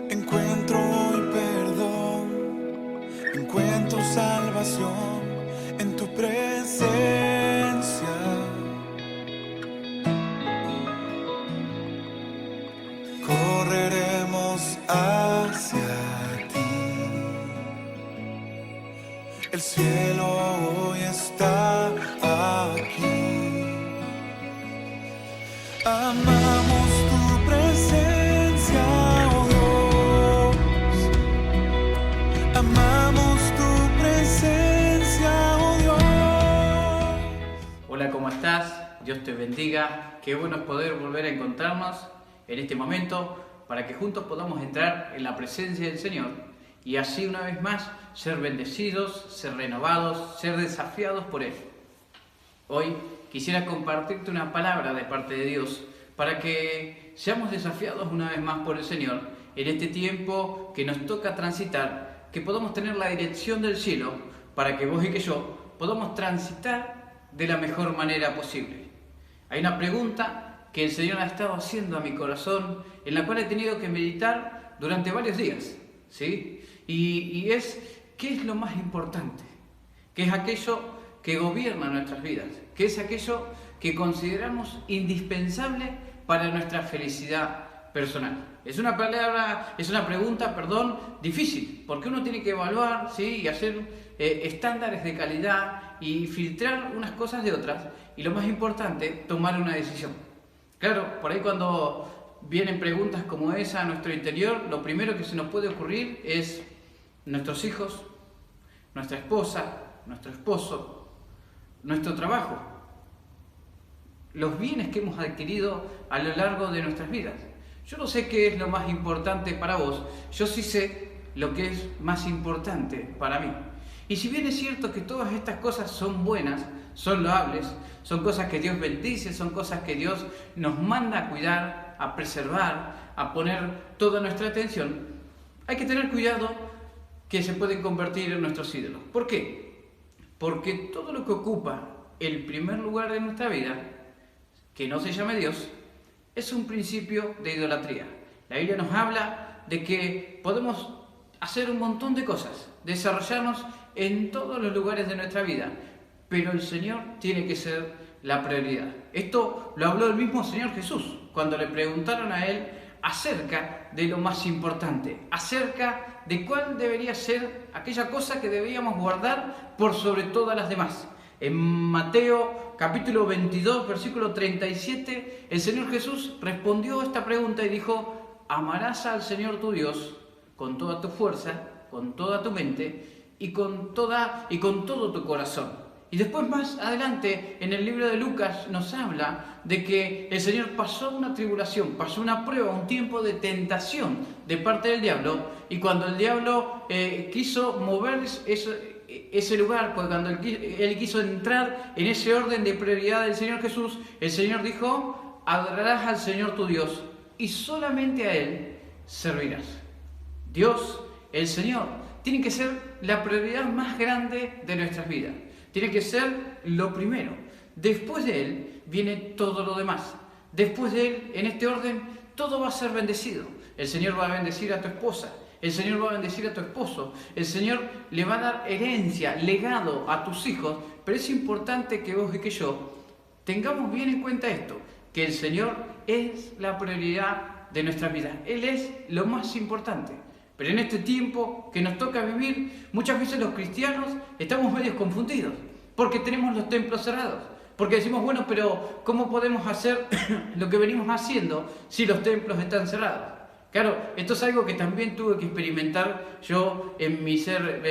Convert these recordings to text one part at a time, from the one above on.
Encuentro hoy perdón, encuentro salvación en tu presencia. Correremos hacia ti. El cielo hoy está aquí. Amamos tu presencia, oh Dios. Amamos tu presencia, oh Dios. Hola, ¿cómo estás? Dios te bendiga. Qué bueno es poder volver a encontrarnos en este momento para que juntos podamos entrar en la presencia del Señor y así una vez más ser bendecidos, ser renovados, ser desafiados por Él. Hoy quisiera compartirte una palabra de parte de Dios para que seamos desafiados una vez más por el Señor en este tiempo que nos toca transitar, que podamos tener la dirección del cielo para que vos y que yo podamos transitar de la mejor manera posible. Hay una pregunta que el Señor ha estado haciendo a mi corazón, en la cual he tenido que meditar durante varios días, ¿sí? Y es, ¿qué es lo más importante? ¿Qué es aquello que gobierna nuestras vidas? ¿Qué es aquello que consideramos indispensable para nuestra felicidad personal? Es una pregunta, difícil, porque uno tiene que evaluar, ¿sí? Y hacer estándares de calidad y filtrar unas cosas de otras, y lo más importante, tomar una decisión. Claro, por ahí cuando vienen preguntas como esa a nuestro interior, lo primero que se nos puede ocurrir es nuestros hijos, nuestra esposa, nuestro esposo, nuestro trabajo, los bienes que hemos adquirido a lo largo de nuestras vidas. Yo no sé qué es lo más importante para vos, yo sí sé lo que es más importante para mí. Y si bien es cierto que todas estas cosas son buenas, son loables, son cosas que Dios bendice, son cosas que Dios nos manda a cuidar, a preservar, a poner toda nuestra atención, hay que tener cuidado que se pueden convertir en nuestros ídolos. ¿Por qué? Porque todo lo que ocupa el primer lugar de nuestra vida, que no se llame Dios, es un principio de idolatría. La Biblia nos habla de que podemos hacer un montón de cosas, desarrollarnos en todos los lugares de nuestra vida, pero el Señor tiene que ser la prioridad. Esto lo habló el mismo Señor Jesús cuando le preguntaron a Él acerca de lo más importante, acerca de cuál debería ser aquella cosa que debíamos guardar por sobre todas las demás. En Mateo capítulo 22, versículo 37, el Señor Jesús respondió a esta pregunta y dijo: amarás al Señor tu Dios con toda tu fuerza, con toda tu mente y con todo tu corazón. Y después más adelante en el libro de Lucas nos habla de que el Señor pasó una tribulación, pasó una prueba, un tiempo de tentación de parte del diablo, y cuando el diablo quiso mover ese lugar, cuando él quiso entrar en ese orden de prioridad del Señor Jesús, el Señor dijo: adorarás al Señor tu Dios y solamente a Él servirás. Dios, el Señor, tiene que ser la prioridad más grande de nuestras vidas. Tiene que ser lo primero. Después de Él viene todo lo demás. Después de Él, en este orden, todo va a ser bendecido. El Señor va a bendecir a tu esposa. El Señor va a bendecir a tu esposo. El Señor le va a dar herencia, legado a tus hijos. Pero es importante que vos y que yo tengamos bien en cuenta esto, que el Señor es la prioridad de nuestras vidas. Él es lo más importante. Pero en este tiempo que nos toca vivir, muchas veces los cristianos estamos medio confundidos, porque tenemos los templos cerrados, porque decimos: bueno, pero ¿cómo podemos hacer lo que venimos haciendo si los templos están cerrados? Claro, esto es algo que también tuve que experimentar yo en mi ser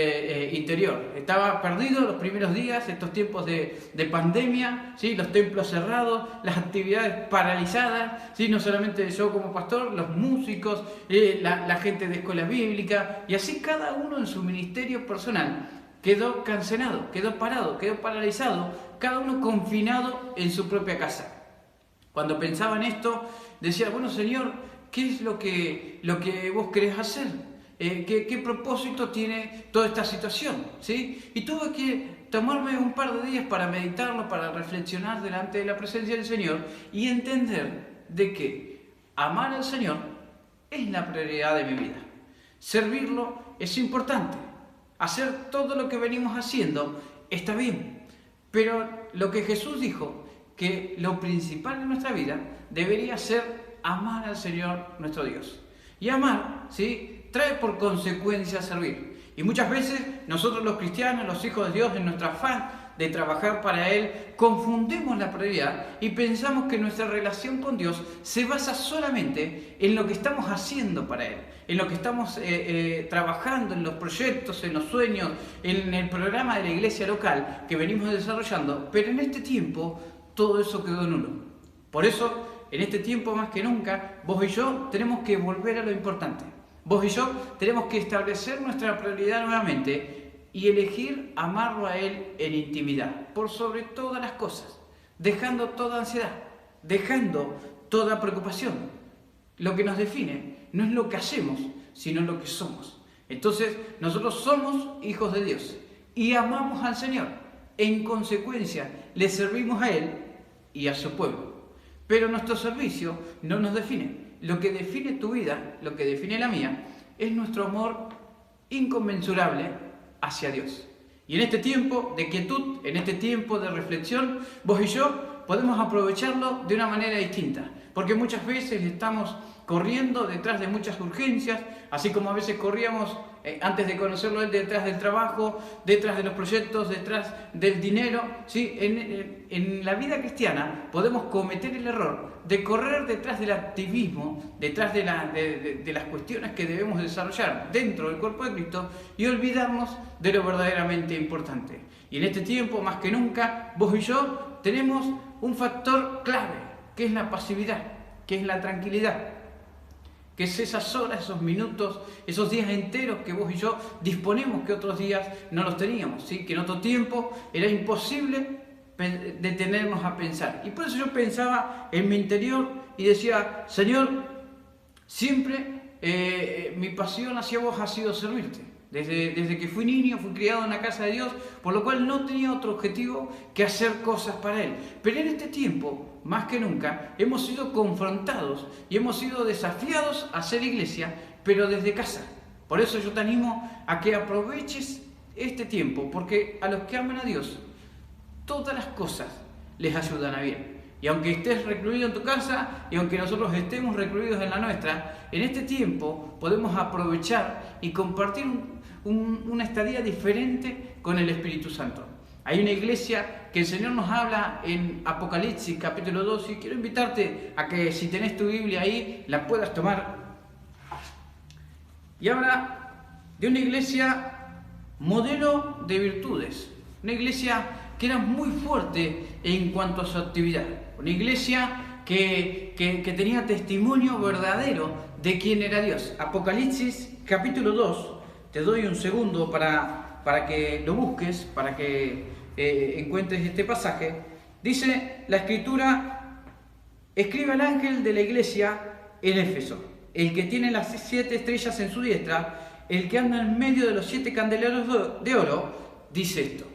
interior. Estaba perdido los primeros días, estos tiempos de pandemia, ¿sí? Los templos cerrados, las actividades paralizadas, ¿sí? No solamente yo como pastor, los músicos, la gente de escuela bíblica, y así cada uno en su ministerio personal quedó cancelado, quedó parado, quedó paralizado, cada uno confinado en su propia casa. Cuando pensaba en esto, decía: bueno, Señor, ¿qué es lo que vos querés hacer? ¿Qué propósito tiene toda esta situación? ¿Sí? Y tuve que tomarme un par de días para meditarlo, para reflexionar delante de la presencia del Señor y entender de que amar al Señor es la prioridad de mi vida. Servirlo es importante. Hacer todo lo que venimos haciendo está bien. Pero lo que Jesús dijo, que lo principal de nuestra vida debería ser amar al Señor nuestro Dios. Y amar, ¿sí?, trae por consecuencia servir. Y muchas veces nosotros los cristianos, los hijos de Dios, en nuestro afán de trabajar para Él, confundimos la prioridad y pensamos que nuestra relación con Dios se basa solamente en lo que estamos haciendo para Él, en lo que estamos trabajando, en los proyectos, en los sueños, en el programa de la iglesia local que venimos desarrollando, pero en este tiempo todo eso quedó nulo. Por eso, en este tiempo más que nunca, vos y yo tenemos que volver a lo importante. Vos y yo tenemos que establecer nuestra prioridad nuevamente y elegir amarlo a Él en intimidad, por sobre todas las cosas, dejando toda ansiedad, dejando toda preocupación. Lo que nos define no es lo que hacemos, sino lo que somos. Entonces, nosotros somos hijos de Dios y amamos al Señor. En consecuencia, le servimos a Él y a su pueblo. Pero nuestro servicio no nos define. Lo que define tu vida, lo que define la mía, es nuestro amor inconmensurable hacia Dios. Y en este tiempo de quietud, en este tiempo de reflexión, vos y yo podemos aprovecharlo de una manera distinta. Porque muchas veces estamos corriendo detrás de muchas urgencias, así como a veces corríamos antes de conocerlo Él detrás del trabajo, detrás de los proyectos, detrás del dinero. ¿Sí? En la vida cristiana podemos cometer el error de correr detrás del activismo, detrás de las cuestiones que debemos desarrollar dentro del cuerpo de Cristo y olvidarnos de lo verdaderamente importante. Y en este tiempo, más que nunca, vos y yo tenemos un factor clave, que es la pasividad, que es la tranquilidad, que es esas horas, esos minutos, esos días enteros que vos y yo disponemos que otros días no los teníamos, ¿sí? Que en otro tiempo era imposible detenernos a pensar. Y por eso yo pensaba en mi interior y decía, Señor, siempre mi pasión hacia vos ha sido servirte. Desde que fui niño, fui criado en la casa de Dios, por lo cual no tenía otro objetivo que hacer cosas para Él. Pero en este tiempo, más que nunca, hemos sido confrontados y hemos sido desafiados a hacer iglesia, pero desde casa. Por eso yo te animo a que aproveches este tiempo, porque a los que aman a Dios, todas las cosas les ayudan a bien. Y aunque estés recluido en tu casa y aunque nosotros estemos recluidos en la nuestra, en este tiempo podemos aprovechar y compartir una estadía diferente con el Espíritu Santo. Hay una iglesia que el Señor nos habla en Apocalipsis capítulo 2 y quiero invitarte a que si tenés tu Biblia ahí la puedas tomar. Y habla de una iglesia modelo de virtudes, una iglesia que era muy fuerte en cuanto a su actividad, una iglesia que tenía testimonio verdadero de quién era Dios. Apocalipsis capítulo 2, te doy un segundo para que lo busques, para que encuentres este pasaje. Dice la Escritura, escribe al ángel de la iglesia en Éfeso, el que tiene las 7 estrellas en su diestra, el que anda en medio de los 7 candeleros de oro, dice esto.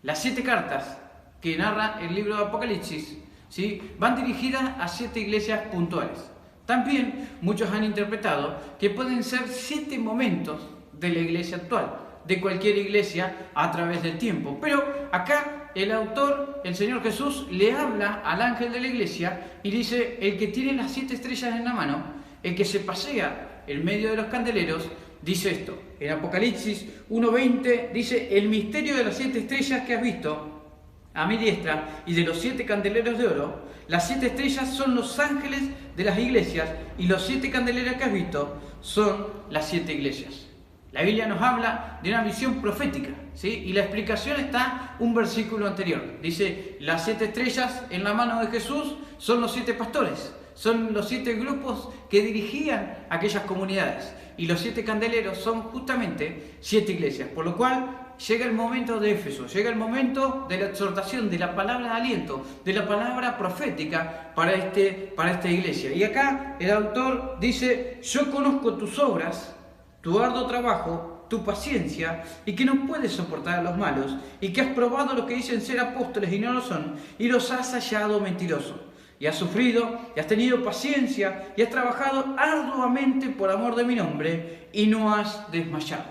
Las 7 cartas que narra el libro de Apocalipsis, ¿sí?, van dirigidas a 7 iglesias puntuales. También muchos han interpretado que pueden ser 7 momentos de la iglesia actual, de cualquier iglesia a través del tiempo. Pero acá el autor, el Señor Jesús, le habla al ángel de la iglesia y dice, el que tiene las 7 estrellas en la mano, el que se pasea en medio de los candeleros, dice esto. En Apocalipsis 1:20 dice, el misterio de las 7 estrellas que has visto a mi diestra y de los 7 candeleros de oro. Las 7 estrellas son los ángeles de las iglesias y los 7 candeleros que has visto son las 7 iglesias. La Biblia nos habla de una visión profética, ¿sí? Y la explicación está un versículo anterior. Dice, las 7 estrellas en la mano de Jesús son los 7 pastores, son los 7 grupos que dirigían aquellas comunidades. Y los 7 candeleros son justamente 7 iglesias, por lo cual llega el momento de Éfeso, llega el momento de la exhortación, de la palabra de aliento, de la palabra profética para esta iglesia. Y acá el autor dice, yo conozco tus obras, tu arduo trabajo, tu paciencia, y que no puedes soportar a los malos, y que has probado lo que dicen ser apóstoles y no lo son, y los has hallado mentirosos. y has sufrido, y has tenido paciencia, y has trabajado arduamente por amor de mi nombre, y no has desmayado.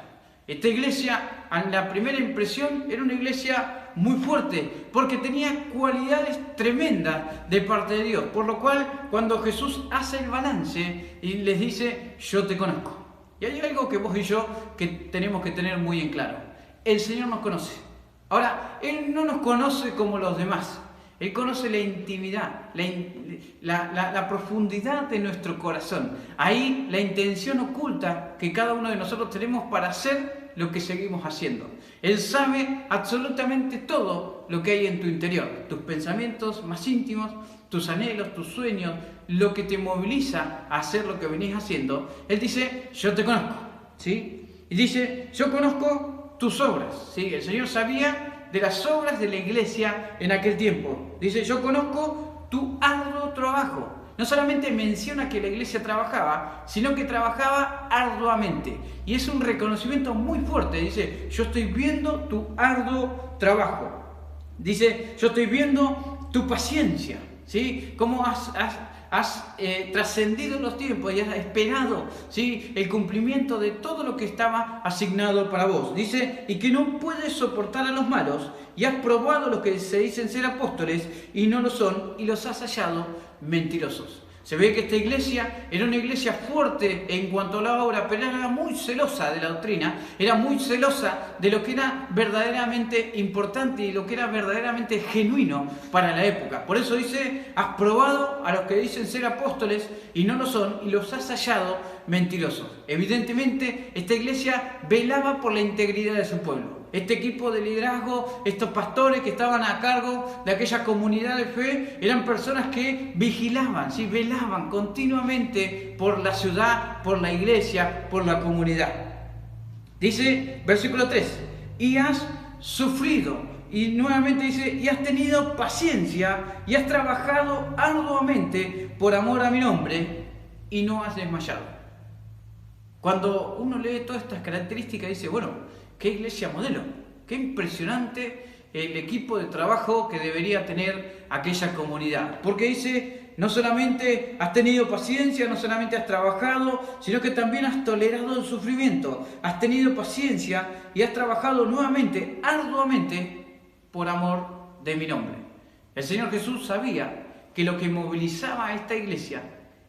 Esta iglesia, en la primera impresión, era una iglesia muy fuerte, porque tenía cualidades tremendas de parte de Dios. Por lo cual, cuando Jesús hace el balance y les dice, yo te conozco. Y hay algo que vos y yo que tenemos que tener muy en claro. El Señor nos conoce. Ahora, Él no nos conoce como los demás. Él conoce la intimidad, la profundidad de nuestro corazón. Ahí la intención oculta que cada uno de nosotros tenemos para hacer lo que seguimos haciendo. Él sabe absolutamente todo lo que hay en tu interior, tus pensamientos más íntimos, tus anhelos, tus sueños, lo que te moviliza a hacer lo que venís haciendo. Él dice, yo te conozco, ¿sí? Y dice, yo conozco tus obras, ¿sí? El Señor sabía de las obras de la iglesia en aquel tiempo. Dice, yo conozco tu arduo trabajo. No solamente menciona que la iglesia trabajaba, sino que trabajaba arduamente. Y es un reconocimiento muy fuerte. Dice, yo estoy viendo tu arduo trabajo. Dice, yo estoy viendo tu paciencia, ¿sí? Cómo has trascendido los tiempos y has esperado, ¿sí?, el cumplimiento de todo lo que estaba asignado para vos. Dice, y que no puedes soportar a los malos, y has probado los que se dicen ser apóstoles y no lo son, y los has hallado mentirosos. Se ve que esta iglesia era una iglesia fuerte en cuanto a la obra, pero era muy celosa de la doctrina, era muy celosa de lo que era verdaderamente importante y lo que era verdaderamente genuino para la época. Por eso dice, has probado a los que dicen ser apóstoles y no lo son, y los has hallado mentirosos. Evidentemente, esta iglesia velaba por la integridad de su pueblo. Este equipo de liderazgo, estos pastores que estaban a cargo de aquella comunidad de fe, eran personas que vigilaban, ¿sí?, velaban continuamente por la ciudad, por la iglesia, por la comunidad. Dice, versículo 3, y has sufrido, y nuevamente dice, y has tenido paciencia, y has trabajado arduamente por amor a mi nombre, y no has desmayado. Cuando uno lee todas estas características, dice, bueno, qué iglesia modelo, qué impresionante el equipo de trabajo que debería tener aquella comunidad. Porque dice, no solamente has tenido paciencia, no solamente has trabajado, sino que también has tolerado el sufrimiento, has tenido paciencia y has trabajado nuevamente, arduamente, por amor de mi nombre. El Señor Jesús sabía que lo que movilizaba a esta iglesia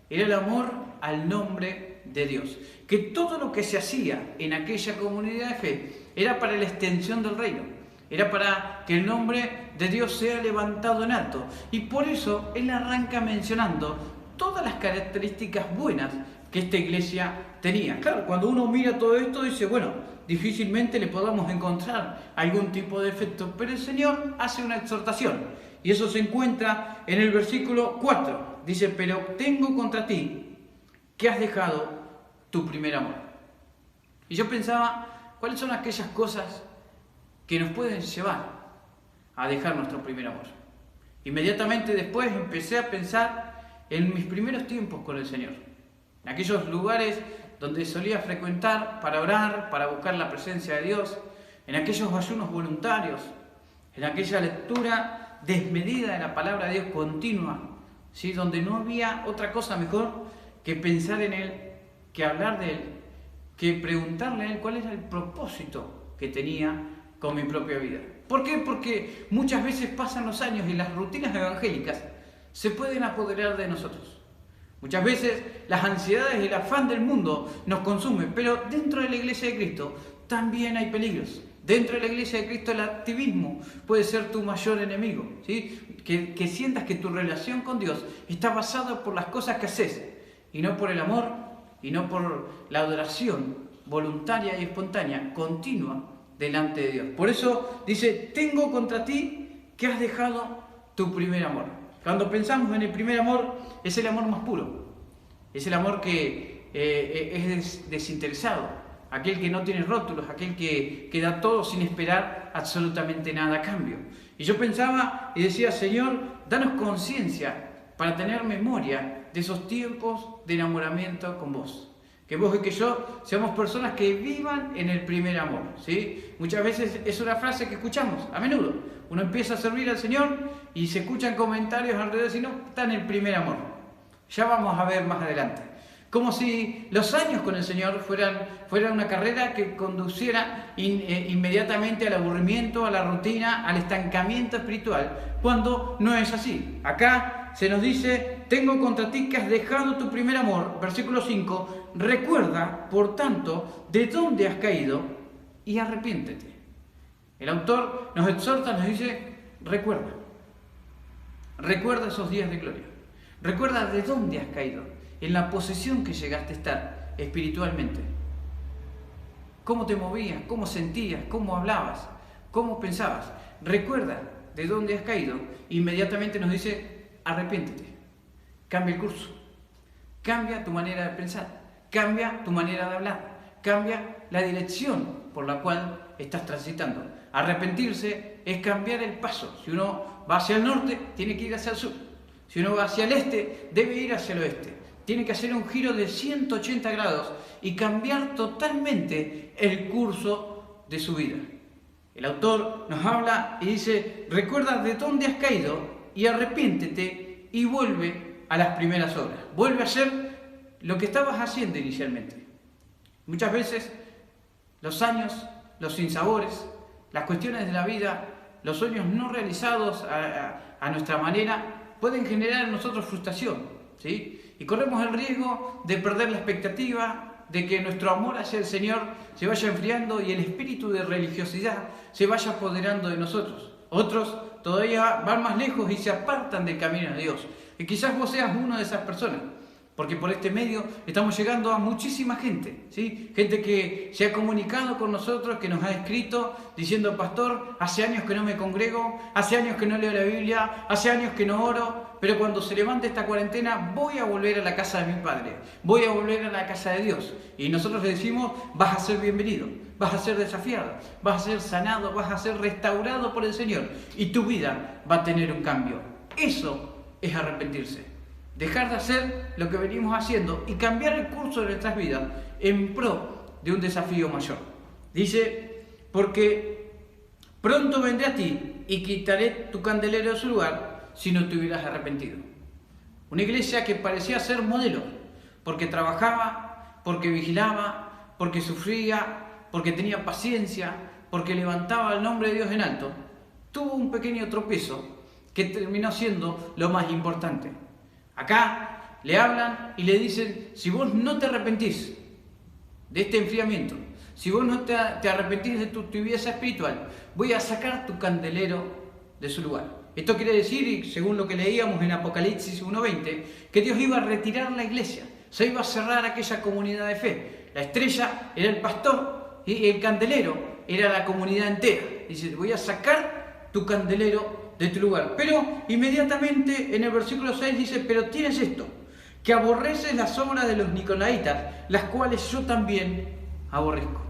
era el amor al nombre de Dios, que todo lo que se hacía en aquella comunidad de fe era para la extensión del reino, era para que el nombre de Dios sea levantado en alto, y por eso Él arranca mencionando todas las características buenas que esta iglesia tenía. Claro, cuando uno mira todo esto dice, bueno, difícilmente le podamos encontrar algún tipo de efecto, pero el Señor hace una exhortación, y eso se encuentra en el versículo 4, dice, pero tengo contra ti que has dejado tu primer amor. Y yo pensaba, ¿cuáles son aquellas cosas que nos pueden llevar a dejar nuestro primer amor? Inmediatamente después empecé a pensar en mis primeros tiempos con el Señor, en aquellos lugares donde solía frecuentar para orar, para buscar la presencia de Dios, en aquellos ayunos voluntarios, en aquella lectura desmedida de la palabra de Dios continua, ¿sí?, donde no había otra cosa mejor que pensar en Él, que hablar de Él, que preguntarle a Él cuál era el propósito que tenía con mi propia vida. ¿Por qué? Porque muchas veces pasan los años y las rutinas evangélicas se pueden apoderar de nosotros. Muchas veces las ansiedades y el afán del mundo nos consumen, pero dentro de la iglesia de Cristo también hay peligros. Dentro de la iglesia de Cristo el activismo puede ser tu mayor enemigo, ¿sí? Que sientas que tu relación con Dios está basada por las cosas que haces y no por el amor y no por la adoración voluntaria y espontánea, continua delante de Dios. Por eso dice, tengo contra ti que has dejado tu primer amor. Cuando pensamos en el primer amor, es el amor más puro, es el amor que es desinteresado, aquel que no tiene rótulos, aquel que da todo sin esperar absolutamente nada a cambio. Y yo pensaba y decía, Señor, danos conciencia para tener memoria de esos tiempos de enamoramiento con vos, Que vos y que yo seamos personas que vivan en el primer amor, ¿sí? Muchas veces es una frase que escuchamos a menudo. Uno empieza a servir al Señor y se escuchan comentarios alrededor de no, está en el primer amor. Ya vamos a ver más adelante. Como si los años con el Señor fueran una carrera que conduciera inmediatamente al aburrimiento, a la rutina, al estancamiento espiritual, cuando no es así. Acá se nos dice, tengo contra ti que has dejado tu primer amor, versículo 5, recuerda, por tanto, de dónde has caído y arrepiéntete. El autor nos exhorta, nos dice, recuerda esos días de gloria, recuerda de dónde has caído, en la posición que llegaste a estar espiritualmente. ¿Cómo te movías? ¿Cómo sentías? ¿Cómo hablabas? ¿Cómo pensabas? Recuerda de dónde has caído. Inmediatamente nos dice, arrepiéntete. Cambia el curso. Cambia tu manera de pensar. Cambia tu manera de hablar. Cambia la dirección por la cual estás transitando. Arrepentirse es cambiar el paso. Si uno va hacia el norte, tiene que ir hacia el sur. Si uno va hacia el este, debe ir hacia el oeste. Tiene que hacer un giro de 180 grados y cambiar totalmente el curso de su vida. El autor nos habla y dice, recuerda de dónde has caído y arrepiéntete y vuelve a las primeras obras. Vuelve a hacer lo que estabas haciendo inicialmente. Muchas veces los años, los sinsabores, las cuestiones de la vida, los sueños no realizados a nuestra manera pueden generar en nosotros frustración, ¿sí? Y corremos el riesgo de perder la expectativa, de que nuestro amor hacia el Señor se vaya enfriando y el espíritu de religiosidad se vaya apoderando de nosotros. Otros todavía van más lejos y se apartan del camino de Dios. Y quizás vos seas una de esas personas, porque por este medio estamos llegando a muchísima gente, ¿sí? Gente que se ha comunicado con nosotros, que nos ha escrito diciendo, pastor, hace años que no me congrego, hace años que no leo la Biblia, hace años que no oro, pero cuando se levante esta cuarentena voy a volver a la casa de mi Padre, voy a volver a la casa de Dios. Y nosotros le decimos, vas a ser bienvenido, vas a ser desafiado, vas a ser sanado, vas a ser restaurado por el Señor y tu vida va a tener un cambio. Eso es arrepentirse. Dejar de hacer lo que venimos haciendo y cambiar el curso de nuestras vidas en pro de un desafío mayor. Dice, porque pronto vendré a ti y quitaré tu candelero de su lugar si no te hubieras arrepentido. Una iglesia que parecía ser modelo, porque trabajaba, porque vigilaba, porque sufría, porque tenía paciencia, porque levantaba el nombre de Dios en alto, tuvo un pequeño tropiezo que terminó siendo lo más importante. Acá le hablan y le dicen, si vos no te arrepentís de este enfriamiento, si vos no te arrepentís de tu tibieza espiritual, voy a sacar tu candelero de su lugar. Esto quiere decir, y según lo que leíamos en Apocalipsis 1:20, que Dios iba a retirar la iglesia, se iba a cerrar aquella comunidad de fe. La estrella era el pastor y el candelero era la comunidad entera. Dice, voy a sacar tu candelero de tu lugar. Pero inmediatamente en el versículo 6 dice, pero tienes esto, que aborreces las obras de los nicolaitas, las cuales yo también aborrezco.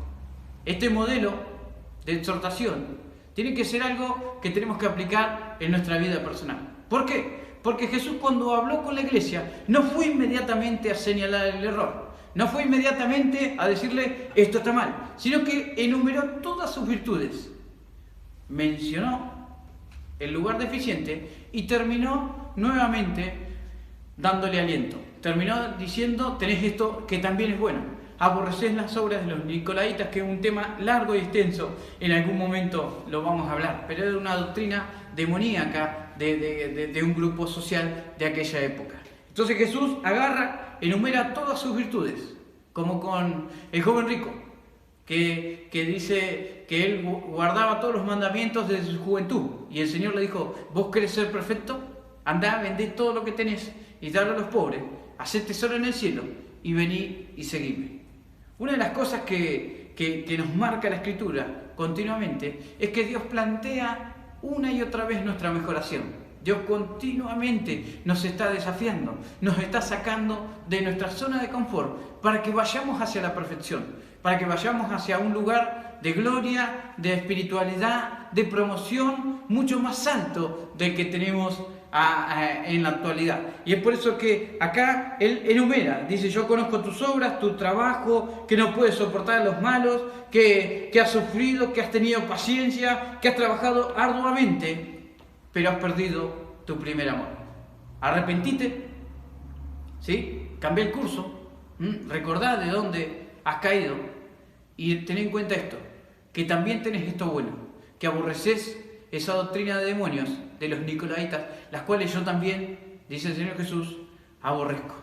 Este modelo de exhortación tiene que ser algo que tenemos que aplicar en nuestra vida personal. ¿Por qué? Porque Jesús, cuando habló con la iglesia, no fue inmediatamente a señalar el error, no fue inmediatamente a decirle esto está mal, sino que enumeró todas sus virtudes, mencionó el lugar deficiente y terminó nuevamente dándole aliento. Terminó diciendo, tenés esto que también es bueno. Aborrecés las obras de los nicolaitas, que es un tema largo y extenso, en algún momento lo vamos a hablar, pero era una doctrina demoníaca de un grupo social de aquella época. Entonces Jesús agarra, enumera todas sus virtudes, como con el joven rico, que dice que él guardaba todos los mandamientos desde su juventud, y el Señor le dijo, ¿vos querés ser perfecto? Andá, vendé todo lo que tenés y dale a los pobres, hacé tesoro en el cielo y vení y seguime. Una de las cosas que nos marca la Escritura continuamente es que Dios plantea una y otra vez nuestra mejoración. Dios continuamente nos está desafiando, nos está sacando de nuestra zona de confort para que vayamos hacia la perfección, para que vayamos hacia un lugar de gloria, de espiritualidad, de promoción mucho más alto del que tenemos en la actualidad. Y es por eso que acá él enumera, dice: yo conozco tus obras, tu trabajo, que no puedes soportar a los malos, que has sufrido, que has tenido paciencia, que has trabajado arduamente, pero has perdido tu primer amor. Arrepentite, ¿sí? Cambia el curso, recordá de dónde has caído y ten en cuenta esto, que también tenés esto bueno, que aborreces esa doctrina de demonios de los nicolaitas, las cuales yo también, dice el Señor Jesús, aborrezco.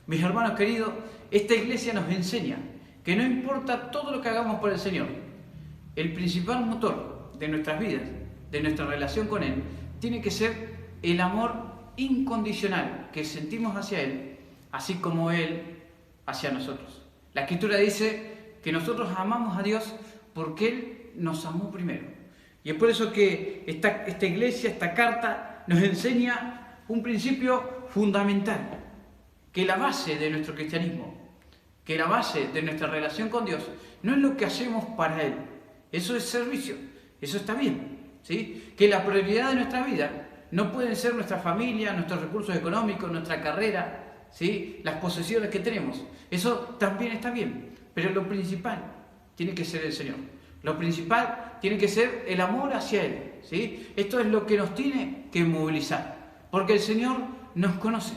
Mis hermanos queridos, esta iglesia nos enseña que no importa todo lo que hagamos por el Señor, el principal motor de nuestras vidas, de nuestra relación con Él, tiene que ser el amor incondicional que sentimos hacia Él, así como Él hacia nosotros. La Escritura dice que nosotros amamos a Dios porque Él nos amó primero. Y es por eso que esta iglesia, esta carta, nos enseña un principio fundamental, que la base de nuestro cristianismo, que la base de nuestra relación con Dios, no es lo que hacemos para Él. Eso es servicio, eso está bien, ¿sí? Que la prioridad de nuestra vida no pueden ser nuestra familia, nuestros recursos económicos, nuestra carrera, ¿sí? Las posesiones que tenemos. Eso también está bien, pero lo principal tiene que ser el Señor. Lo principal tiene que ser el amor hacia Él, ¿sí? Esto es lo que nos tiene que movilizar, porque el Señor nos conoce.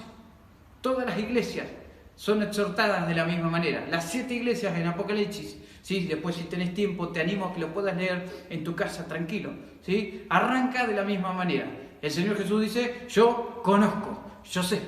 Todas las iglesias son exhortadas de la misma manera. Las 7 iglesias en Apocalipsis, ¿sí? Después, si tenés tiempo, te animo a que lo puedas leer en tu casa tranquilo, ¿sí? Arranca de la misma manera. El Señor Jesús dice: yo conozco, yo sé,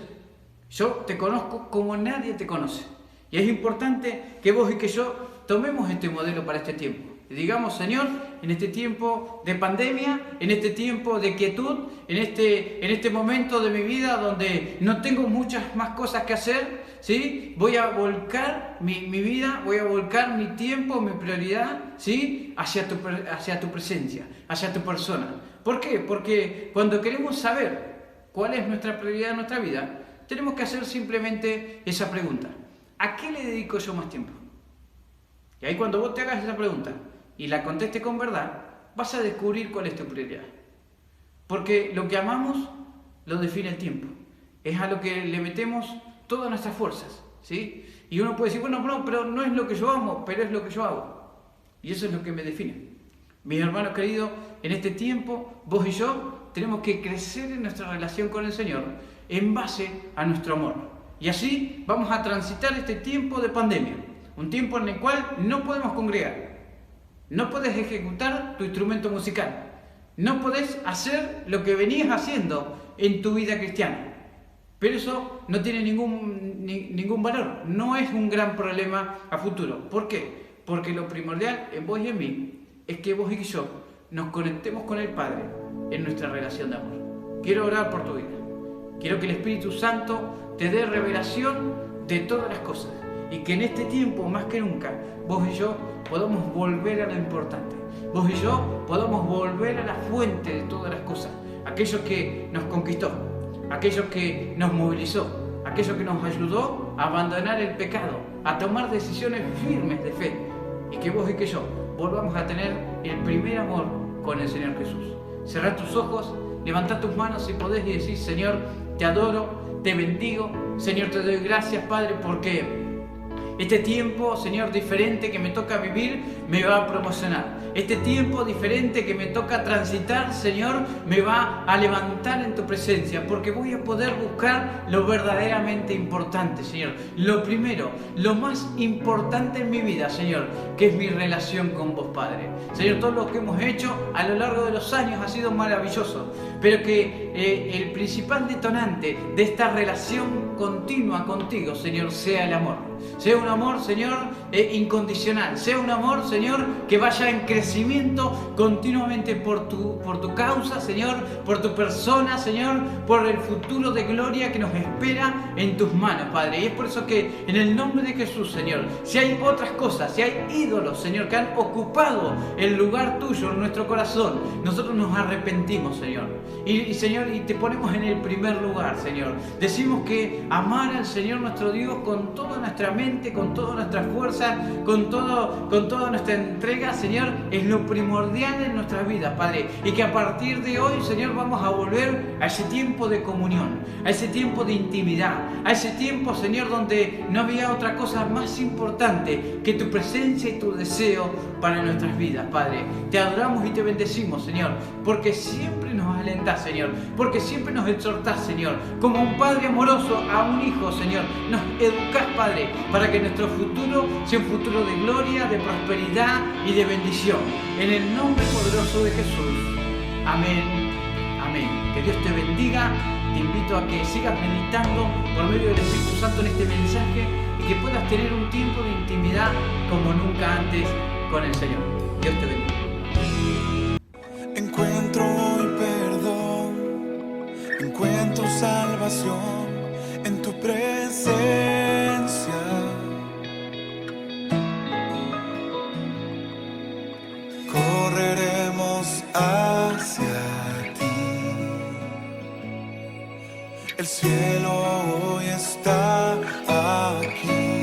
yo te conozco como nadie te conoce. Y es importante que vos y que yo tomemos este modelo para este tiempo. Y digamos: Señor, en este tiempo de pandemia, en este tiempo de quietud, en este momento de mi vida donde no tengo muchas más cosas que hacer, ¿sí? Voy a volcar mi vida, voy a volcar mi tiempo, mi prioridad, ¿sí? hacia tu presencia, hacia tu persona. ¿Por qué? Porque cuando queremos saber cuál es nuestra prioridad en nuestra vida, tenemos que hacer simplemente esa pregunta: ¿a qué le dedico yo más tiempo? Y ahí, cuando vos te hagas esa pregunta y la contestes con verdad, vas a descubrir cuál es tu prioridad. Porque lo que amamos lo define el tiempo. Es a lo que le metemos todas nuestras fuerzas, ¿sí? Y uno puede decir: bueno, pero no es lo que yo amo, pero es lo que yo hago. Y eso es lo que me define. Mis hermanos queridos, en este tiempo, vos y yo tenemos que crecer en nuestra relación con el Señor en base a nuestro amor. Y así vamos a transitar este tiempo de pandemia. Un tiempo en el cual no podemos congregar, no podés ejecutar tu instrumento musical, no podés hacer lo que venías haciendo en tu vida cristiana. Pero eso no tiene ningún valor, no es un gran problema a futuro. ¿Por qué? Porque lo primordial en vos y en mí es que vos y yo nos conectemos con el Padre en nuestra relación de amor. Quiero orar por tu vida. Quiero que el Espíritu Santo te dé revelación de todas las cosas. Y que en este tiempo, más que nunca, vos y yo podamos volver a lo importante. Vos y yo podamos volver a la fuente de todas las cosas. Aquello que nos conquistó, aquello que nos movilizó, aquello que nos ayudó a abandonar el pecado, a tomar decisiones firmes de fe. Y que vos y que yo volvamos a tener el primer amor con el Señor Jesús. Cerrá tus ojos, levantá tus manos si podés y decís: Señor, te adoro, te bendigo. Señor, te doy gracias, Padre, porque este tiempo, Señor, diferente que me toca vivir, me va a promocionar. Este tiempo diferente que me toca transitar, Señor, me va a levantar en tu presencia, porque voy a poder buscar lo verdaderamente importante, Señor. Lo primero, lo más importante en mi vida, Señor, que es mi relación con vos, Padre. Señor, todo lo que hemos hecho a lo largo de los años ha sido maravilloso, pero que el principal detonante de esta relación continua contigo, Señor, sea el amor. Sea un amor, Señor, incondicional. Sea un amor, Señor, que vaya en crecimiento continuamente por tu causa, Señor, por tu persona, Señor, por el futuro de gloria que nos espera en tus manos, Padre. Y es por eso que en el nombre de Jesús, Señor, si hay otras cosas, si hay ídolos, Señor, que han ocupado el lugar tuyo en nuestro corazón, nosotros nos arrepentimos, Señor. Y Señor, y te ponemos en el primer lugar, Señor. Decimos que amar al Señor nuestro Dios con toda nuestra nuestra mente, con todas nuestras fuerzas, con toda nuestra entrega, Señor, es lo primordial en nuestras vidas, Padre. Y que a partir de hoy, Señor, vamos a volver a ese tiempo de comunión, a ese tiempo de intimidad, a ese tiempo, Señor, donde no había otra cosa más importante que tu presencia y tu deseo para nuestras vidas, Padre. Te adoramos y te bendecimos, Señor, porque siempre nos alentás, Señor, porque siempre nos exhortás, Señor, como un Padre amoroso a un hijo, Señor. Nos educás, Padre, para que nuestro futuro sea un futuro de gloria, de prosperidad y de bendición. En el nombre poderoso de Jesús. Amén. Amén. Que Dios te bendiga. Te invito a que sigas meditando por medio del Espíritu Santo en este mensaje y que puedas tener un tiempo de intimidad como nunca antes con el Señor. Dios te bendiga. Encuentro hoy perdón, encuentro salvación en tu presencia. Correremos hacia ti. El cielo hoy está aquí.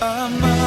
Amamos